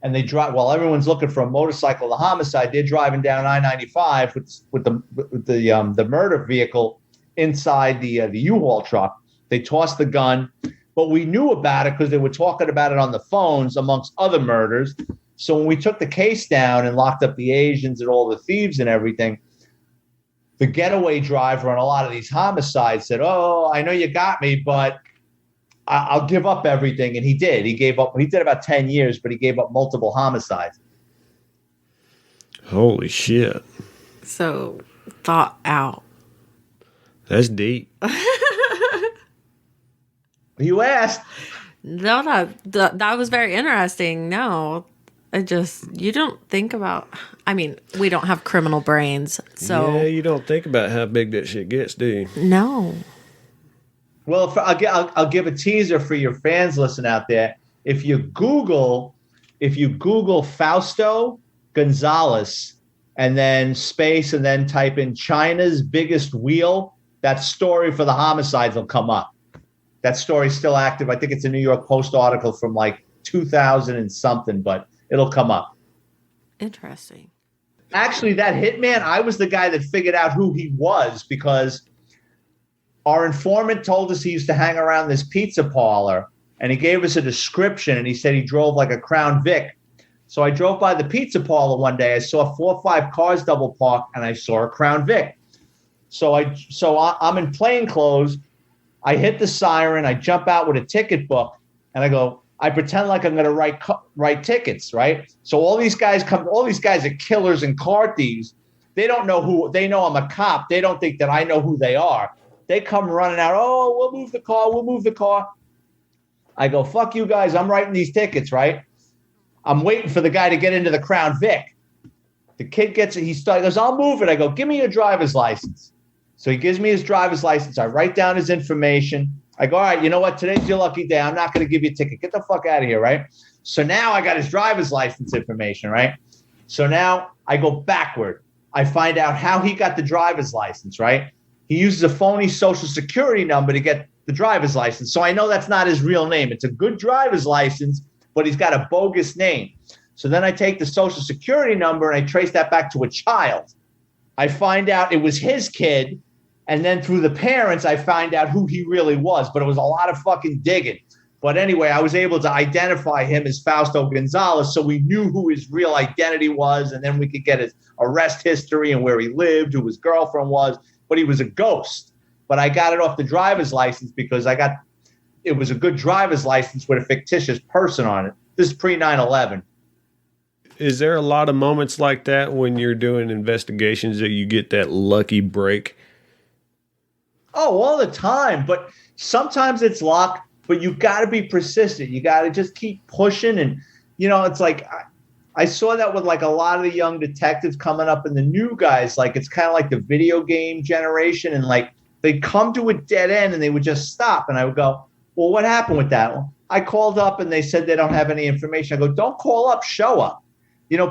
and they drive while everyone's looking for a motorcycle, the homicide. They're driving down I-95 with the murder vehicle inside the U-Haul truck. They toss the gun, but we knew about it because they were talking about it on the phones amongst other murders. So when we took the case down and locked up the Asians and all the thieves and everything, the getaway driver on a lot of these homicides said, "Oh, I know you got me, but I'll give up everything." And he did. He gave up. He did about 10 years, but he gave up multiple homicides.
Holy shit.
So thought out.
That's deep.
You asked.
No, that was very interesting. No. You don't think about, we don't have criminal brains, so.
Yeah, you don't think about how big that shit gets, do you?
No.
Well, I'll give a teaser for your fans listening out there. If you Google Fausto Gonzalez and then space and then type in China's biggest wheel, that story for the homicides will come up. That story's still active. I think it's a New York Post article from like 2000 and something, but it'll come up.
Interesting.
Actually, that hitman, I was the guy that figured out who he was because our informant told us he used to hang around this pizza parlor, and he gave us a description, and he said he drove like a Crown Vic. So I drove by the pizza parlor one day. I saw 4 or 5 cars double parked, and I saw a Crown Vic. So I'm in plain clothes. I hit the siren. I jump out with a ticket book, and I go, I pretend like I'm going to write tickets, right? So all these guys are killers and car thieves. They don't know who, they know I'm a cop. They don't think that I know who they are. They come running out, "Oh, we'll move the car. I go, "Fuck you guys, I'm writing these tickets," right? I'm waiting for the guy to get into the Crown Vic. The kid gets it, he goes, "I'll move it." I go, "Give me your driver's license." So he gives me his driver's license. I write down his information. I go, "All right, you know what? Today's your lucky day. I'm not going to give you a ticket. Get the fuck out of here," right? So now I got his driver's license information, right? So now I go backward. I find out how he got the driver's license, right? He uses a phony social security number to get the driver's license. So I know that's not his real name. It's a good driver's license, but he's got a bogus name. So then I take the social security number and I trace that back to a child. I find out it was his kid. And then through the parents, I find out who he really was. But it was a lot of fucking digging. But anyway, I was able to identify him as Fausto Gonzalez, so we knew who his real identity was, and then we could get his arrest history and where he lived, who his girlfriend was. But he was a ghost. But I got it off the driver's license because it was a good driver's license with a fictitious person on it. This is pre 9/11.
Is there a lot of moments like that when you're doing investigations that you get that lucky break?
Oh, all the time. But sometimes it's luck, but you got to be persistent. You got to just keep pushing. And, it's like I saw that with like a lot of the young detectives coming up and the new guys. Like it's kind of like the video game generation. And like they'd come to a dead end and they would just stop. And I would go, well, what happened with that? Well, I called up and they said they don't have any information. I go, don't call up, show up.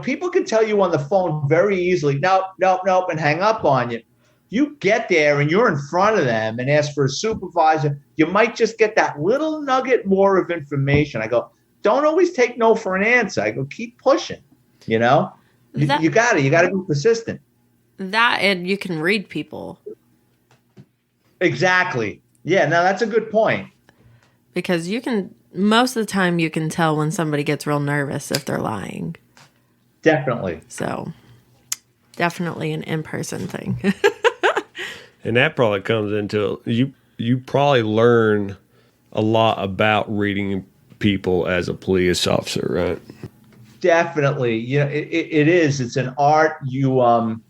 People can tell you on the phone very easily, nope, and hang up on you. You get there and you're in front of them and ask for a supervisor, you might just get that little nugget more of information. I go, don't always take no for an answer. I go, keep pushing, you got to be persistent.
That, and you can read people.
Exactly. Yeah. Now that's a good point.
Because most of the time you can tell when somebody gets real nervous if they're lying.
Definitely.
So definitely an in-person thing.
And that probably comes into you probably learn a lot about reading people as a police officer, right?
Definitely. It is. It's an art. And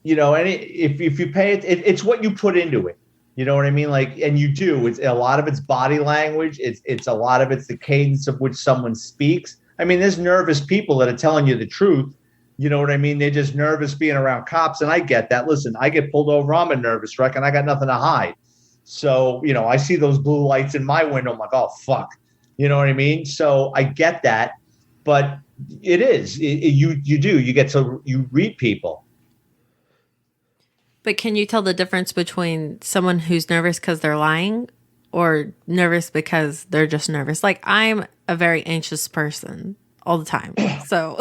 if you pay it, it's what you put into it. You know what I mean? Like, and you do. It's a lot of it's body language. It's a lot of it's the cadence of which someone speaks. I mean, there's nervous people that are telling you the truth. You know what I mean? They're just nervous being around cops, and I get that. Listen, I get pulled over, I'm a nervous wreck, and I got nothing to hide. So, I see those blue lights in my window. I'm like, oh, fuck. You know what I mean? So I get that. But it is. You do. You read people.
But can you tell the difference between someone who's nervous because they're lying or nervous because they're just nervous? Like, I'm a very anxious person all the time. So...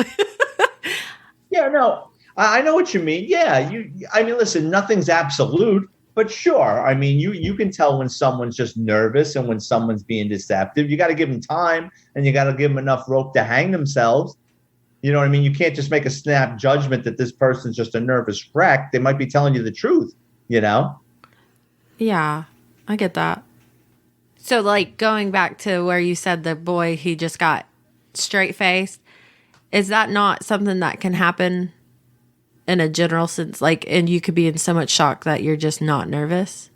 Yeah, no, I know what you mean. Yeah, listen, nothing's absolute, but sure. I mean, you can tell when someone's just nervous and when someone's being deceptive. You got to give them time and you got to give them enough rope to hang themselves. You know what I mean? You can't just make a snap judgment that this person's just a nervous wreck. They might be telling you the truth, Yeah,
I get that. So, like, going back to where you said the boy, he just got straight-faced. Is that not something that can happen in a general sense? Like, and you could be in so much shock that you're just not nervous?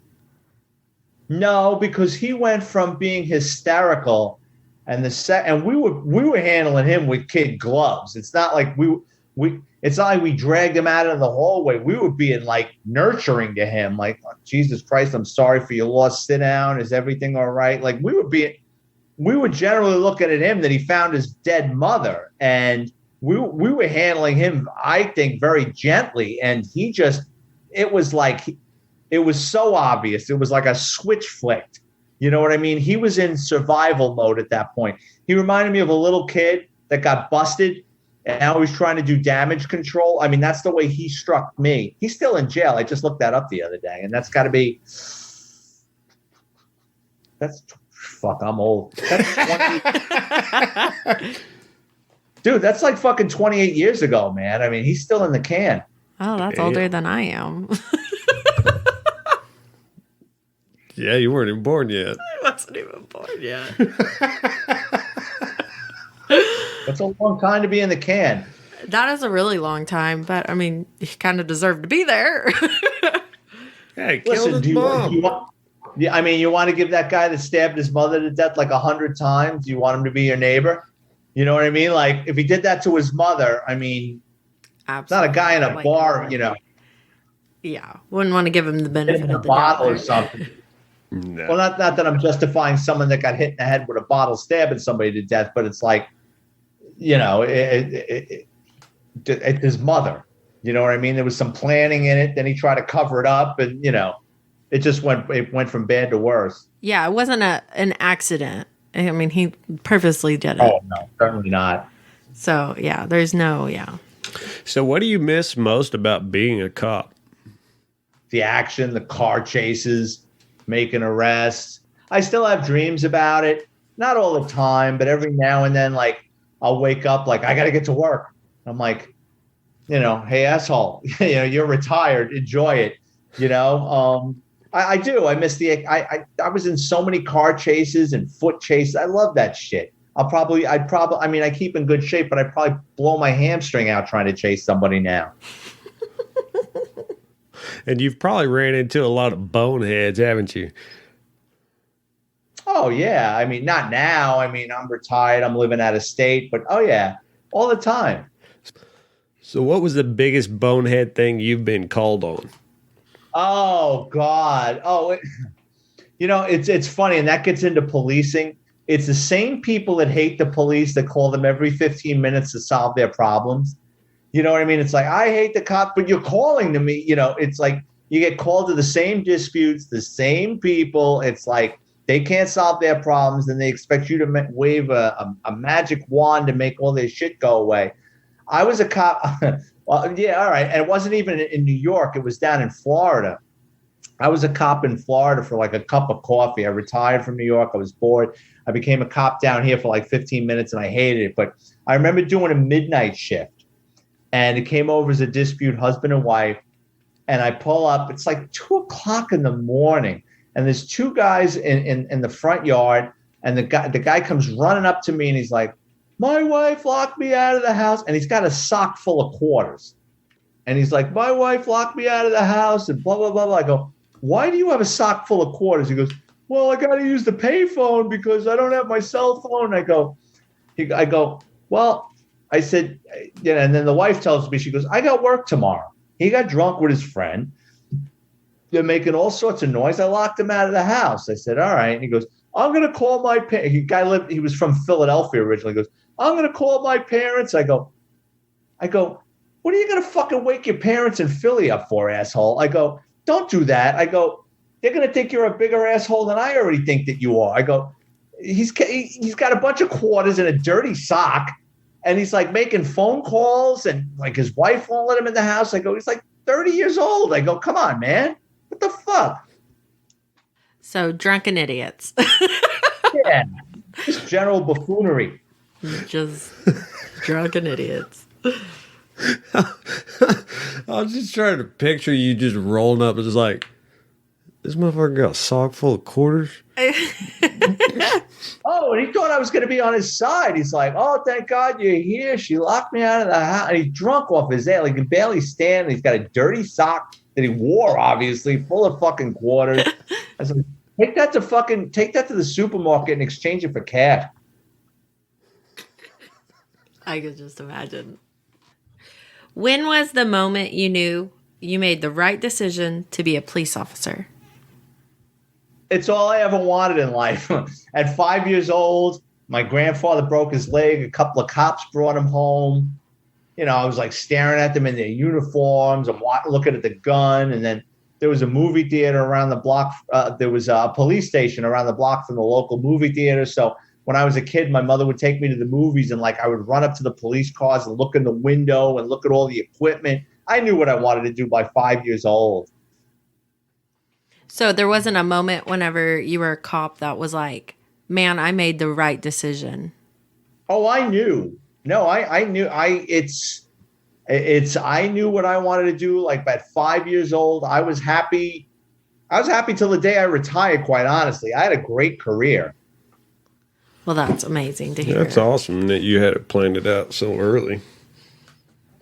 No, because he went from being hysterical and we were handling him with kid gloves. It's not like it's not like we dragged him out of the hallway. We were being like nurturing to him, like, oh, Jesus Christ, I'm sorry for your loss. Sit down. Is everything all right? Like we were generally looking at him that he found his dead mother, and we were handling him, I think, very gently. And it was so obvious. It was like a switch flicked. You know what I mean? He was in survival mode at that point. He reminded me of a little kid that got busted and now he's trying to do damage control. I mean, that's the way he struck me. He's still in jail. I just looked that up the other day, and that's got to be fuck, I'm old. That's 20. Dude, that's like fucking 28 years ago, man. I mean, he's still in the can.
Oh, that's older than I am.
Yeah, you weren't even born yet.
I wasn't even born yet.
That's a long time to be in the can.
That is a really long time, but I mean, you kind of deserve to be there.
Hey, killed his mom.
You want to give that guy that stabbed his mother to death like 100 times? You want him to be your neighbor? You know what I mean? Like, if he did that to his mother, I mean,
absolutely.
It's not a guy in a bar,
Yeah, wouldn't want to give him the benefit of the
bottle
doubt
or something.
No.
Well, not that I'm justifying someone that got hit in the head with a bottle stabbing somebody to death, but it's like, it's his mother. You know what I mean? There was some planning in it. Then he tried to cover it up, and it just went from bad to worse.
Yeah, it wasn't an accident. I mean, he purposely did it.
Oh no, certainly not.
So yeah, there's no
So, what do you miss most about being a cop?
The action, the car chases, making arrests. I still have dreams about it. Not all the time, but every now and then, like I'll wake up like I got to get to work. I'm like, hey asshole, you're retired. Enjoy it. I do. I miss I was in so many car chases and foot chases. I love that shit. I keep in good shape, but I'd probably blow my hamstring out trying to chase somebody now.
And you've probably ran into a lot of boneheads, haven't you?
Oh yeah. I mean, not now. I mean, I'm retired. I'm living out of state, but oh yeah, all the time.
So what was the biggest bonehead thing you've been called on?
Oh God. It's funny, and that gets into policing. It's the same people that hate the police that call them every 15 minutes to solve their problems. You know what I mean? It's like, I hate the cop, but you're calling to me. It's like you get called to the same disputes, the same people. It's like they can't solve their problems, and they expect you to wave a magic wand to make all their shit go away. I was a cop. Well, yeah, all right. And it wasn't even in New York. It was down in Florida. I was a cop in Florida for like a cup of coffee. I retired from New York. I was bored. I became a cop down here for like 15 minutes, and I hated it. But I remember doing a midnight shift, and it came over as a dispute, husband and wife. And I pull up. It's like 2:00 in the morning, and there's two guys in the front yard. And the guy comes running up to me, and he's like, "My wife locked me out of the house," and he's got a sock full of quarters. And he's like, "My wife locked me out of the house," and blah, blah, blah, blah. I go, "Why do you have a sock full of quarters?" He goes, "Well, I got to use the payphone because I don't have my cell phone." I go, "Well," I said, and then the wife tells me, she goes, "I got work tomorrow." He got drunk with his friend. They're making all sorts of noise. I locked him out of the house. I said, "All right." And he goes, "I'm going to call my parents." He was from Philadelphia originally. He goes, "I'm going to call my parents." I go, "What are you going to fucking wake your parents in Philly up for, asshole?" I go, "Don't do that." I go, "They're going to think you're a bigger asshole than I already think that you are." I go, he's got a bunch of quarters and a dirty sock, and he's like making phone calls, and like his wife won't let him in the house. I go, he's like 30 years old. I go, "Come on, man. What the fuck?"
So drunken idiots.
Yeah. Just general buffoonery.
Just drunken idiots.
I was just trying to picture you just rolling up and just like, this motherfucker got a sock full of quarters.
Oh, and he thought I was going to be on his side. He's like, "Oh, thank God you're here. She locked me out of the house." And he's drunk off his ass. He can barely stand. He's got a dirty sock that he wore, obviously, full of fucking quarters. I said, take that to the supermarket and exchange it for cash.
I could just imagine. When was the moment you knew you made the right decision to be a police officer?
It's all I ever wanted in life. At 5 years old, my grandfather broke his leg. A couple of cops brought him home. I was like staring at them in their uniforms. I'm looking at the gun. And then there was a movie theater around the block. There was a police station around the block from the local movie theater. So when I was a kid, my mother would take me to the movies, and like I would run up to the police cars and look in the window and look at all the equipment. I knew what I wanted to do by 5 years old.
So there wasn't a moment whenever you were a cop that was like, man, I made the right decision.
Oh, I knew. No, I knew. I knew what I wanted to do. Like at 5 years old, I was happy. I was happy till the day I retired, quite honestly. I had a great career.
Well, that's amazing to hear.
That's awesome that you had it planned out so early.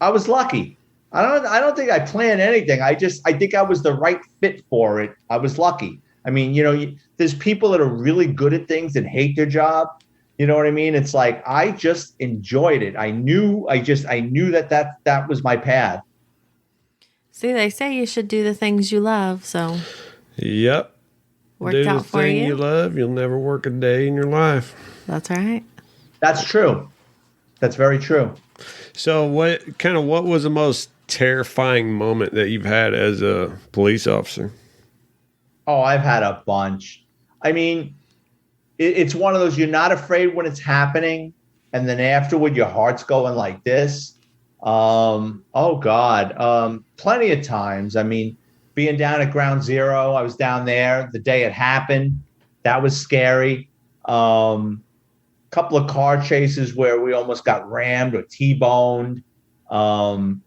I was lucky. I don't think I planned anything. I think I was the right fit for it. I was lucky. I mean, there's people that are really good at things and hate their job. You know what I mean? It's like, I just enjoyed it. I knew that was my path.
See, they say you should do the things you love. So
yep.
Worked out for you.
Do the thing you love. You'll never work a day in your life.
That's right.
That's true. That's very true.
So what was the most terrifying moment that you've had as a police officer?
Oh, I've had a bunch. I mean, it's one of those, you're not afraid when it's happening, and then afterward your heart's going like this. Oh God. Plenty of times. I mean, being down at Ground Zero, I was down there the day it happened. That was scary. Couple of car chases where we almost got rammed or T-boned. Um,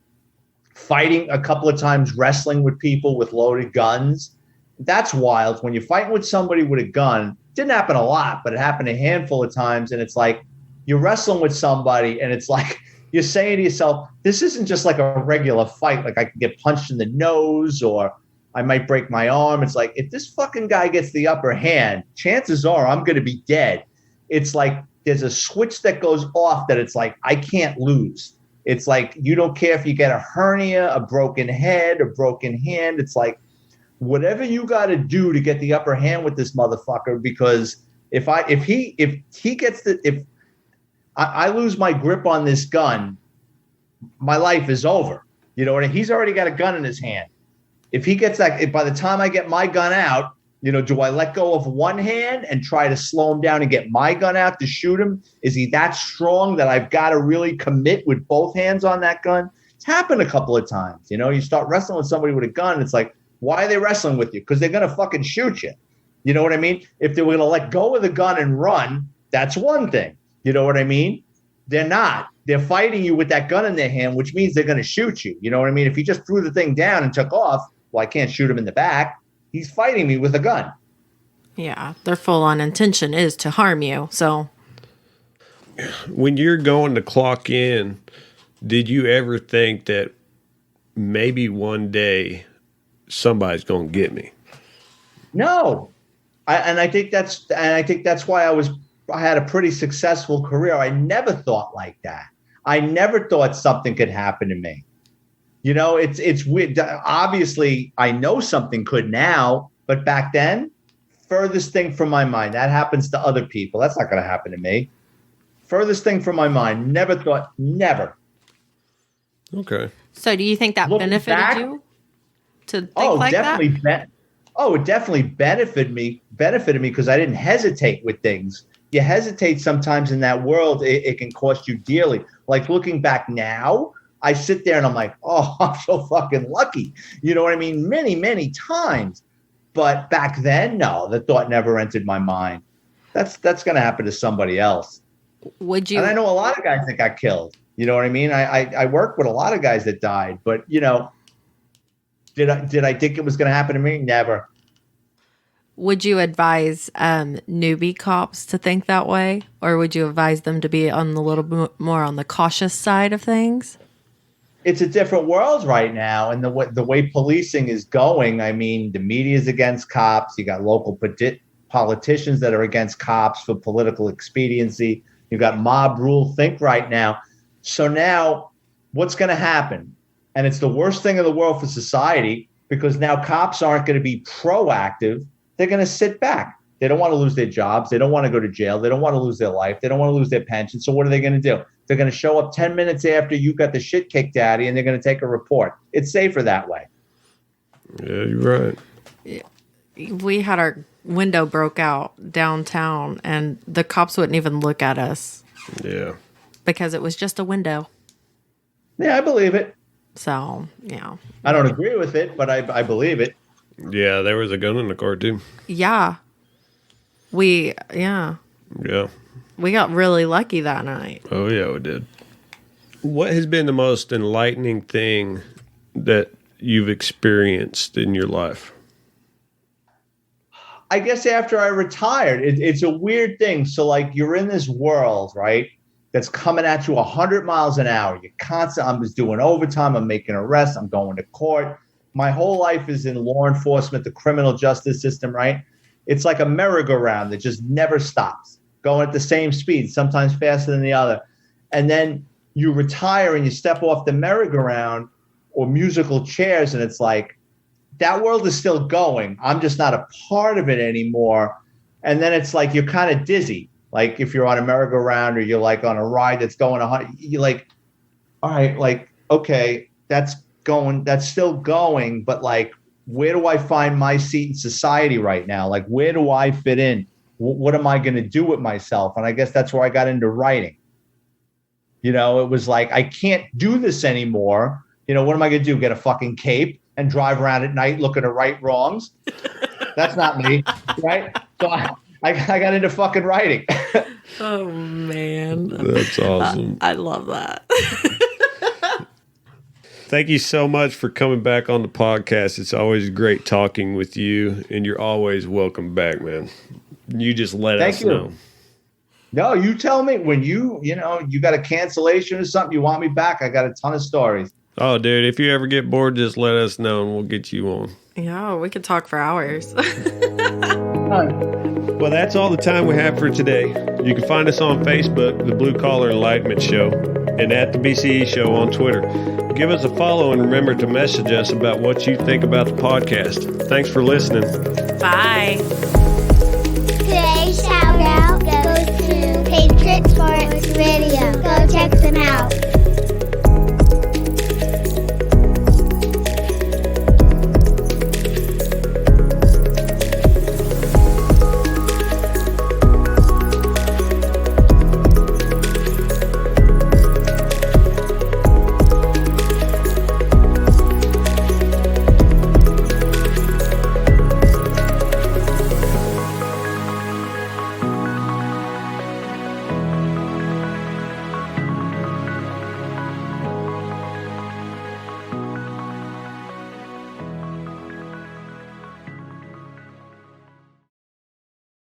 Fighting a couple of times, wrestling with people with loaded guns. That's wild. When you're fighting with somebody with a gun, didn't happen a lot, but it happened a handful of times. And it's like you're wrestling with somebody, and it's like you're saying to yourself, this isn't just like a regular fight. Like I could get punched in the nose or I might break my arm. It's like if this fucking guy gets the upper hand, chances are I'm going to be dead. It's like there's a switch that goes off that it's like I can't lose. It's like you don't care if you get a hernia, a broken head, a broken hand. It's like whatever you got to do to get the upper hand with this motherfucker. Because if I lose my grip on this gun, my life is over. You know what I mean? He's already got a gun in his hand. If he gets that, by the time I get my gun out, do I let go of one hand and try to slow him down and get my gun out to shoot him? Is he that strong that I've got to really commit with both hands on that gun? It's happened a couple of times. You start wrestling with somebody with a gun. It's like, why are they wrestling with you? Because they're going to fucking shoot you. You know what I mean? If they were going to let go of the gun and run, that's one thing. You know what I mean? They're not. They're fighting you with that gun in their hand, which means they're going to shoot you. You know what I mean? If he just threw the thing down and took off, well, I can't shoot him in the back. He's fighting me with a gun.
Yeah, their full-on intention is to harm you. So
when you're going to clock in, did you ever think that maybe one day somebody's going to get me?
No. I think that's why I had a pretty successful career. I never thought like that. I never thought something could happen to me. It's weird. Obviously, I know something could now, but back then, furthest thing from my mind. That happens to other people. That's not going to happen to me. Furthest thing from my mind. Never thought. Never.
Okay.
So, do you think that benefited you to think like
definitely
that?
It definitely benefited me because I didn't hesitate with things. You hesitate sometimes in that world, it can cost you dearly. Like looking back now, I sit there and I'm like, oh, I'm so fucking lucky. You know what I mean? Many, many times. But back then, no, the thought never entered my mind. That's going to happen to somebody else.
Would you?
And I know a lot of guys that got killed. You know what I mean? I worked with a lot of guys that died. But, did I think it was going to happen to me? Never.
Would you advise newbie cops to think that way? Or would you advise them to be on the little bit more on the cautious side of things?
It's a different world right now. And the way policing is going, I mean, the media is against cops. You got local politicians that are against cops for political expediency. You've got mob rule think right now. So now what's going to happen? And it's the worst thing in the world for society because now cops aren't going to be proactive. They're going to sit back. They don't want to lose their jobs. They don't want to go to jail. They don't want to lose their life. They don't want to lose their pension. So what are they going to do? They're going to show up 10 minutes after you got the shit kicked out of you, and they're going to take a report. It's safer that way.
Yeah, you're right.
We had our window broke out downtown, and the cops wouldn't even look at us.
Yeah.
Because it was just a window.
Yeah, I believe it.
So, yeah.
I don't agree with it, but I believe it.
Yeah, there was a gun in the car, too.
Yeah.
Yeah.
We got really lucky that night.
Oh, yeah, we did. What has been the most enlightening thing that you've experienced in your life?
I guess after I retired, it's a weird thing. So, like, you're in this world, right, that's coming at you 100 miles an hour. I'm just doing overtime. I'm making arrests. I'm going to court. My whole life is in law enforcement, the criminal justice system, right? It's like a merry-go-round that just never stops, going at the same speed, sometimes faster than the other. And then you retire and you step off the merry-go-round or musical chairs, and it's like, that world is still going. I'm just not a part of it anymore. And then it's like you're kind of dizzy. Like if you're on a merry-go-round or you're like on a ride that's going 100, you're like, all right, like, okay, that's still going, but like, where do I find my seat in society right now? Like, where do I fit in? What am I going to do with myself? And I guess that's where I got into writing. It was like, I can't do this anymore. What am I going to do? Get a fucking cape and drive around at night looking to right wrongs? That's not me, right? So I got into fucking writing.
Oh, man.
That's awesome.
I love that.
Thank you so much for coming back on the podcast. It's always great talking with you, and you're always welcome back, man. You just let us know.
No, you tell me when you got a cancellation or something, you want me back. I got a ton of stories.
Oh, dude, if you ever get bored, just let us know and we'll get you on.
Yeah, we could talk for hours.
Well, that's all the time we have for today. You can find us on Facebook, The Blue Collar Enlightenment Show, and at The BCE Show on Twitter. Give us a follow and remember to message us about what you think about the podcast. Thanks for listening.
Bye.
Today's shout out goes to Patriot Sports Radio. Go check them out.